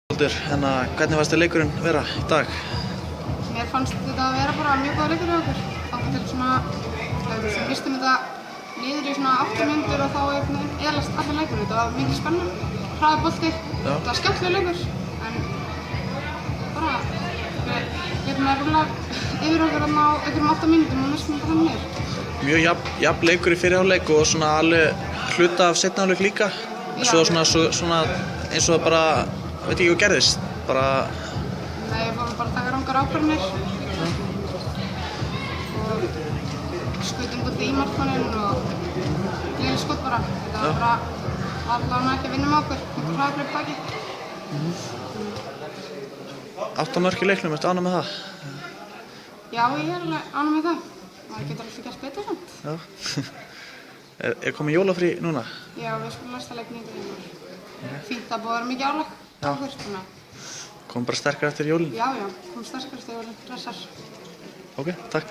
Hvernig fannst þér leikurinn vera í dag? Mér fannst þetta að vera bara mjög góð leikur hjá okkur. Þangað til svona, við mistum þetta niður í svona 8 mínútur og þá eðalast allir leikurinn. Þetta var mikið spennandi, hraður bolti, þetta var skemmtilegur leikur. En bara, við getum að rúlla yfir okkur á einhverjum 8 mínútum og mistum þetta þannig niður. Mjög jafn leikur í fyrri hálfleik og svona alveg hluta af seinni hálfleik líka. Svo svona eins og það bara, veit ekki hvað gerðist, bara... Nei, við fórum bara að taka rangar ákvarðanir og skutum bolti í markmanninn og léleg skot bara. Þetta var bara allavega ekki að vinna með okkur, einhver hraðgreip baki. 8 mörk í leiknum, ertu ánægð með það? Já, ég alveg ánægð með það. Maður getur alltaf gert betur samt. Já. Er komið jólafrí núna? Já, við skulum næsta leik 9. janúar. Fínt að búið að vera mikið álag á okkur, þannig. Kom bara sterkar eftir jólin? Já, kom sterkar eftir jólin, dressar. Ok, takk.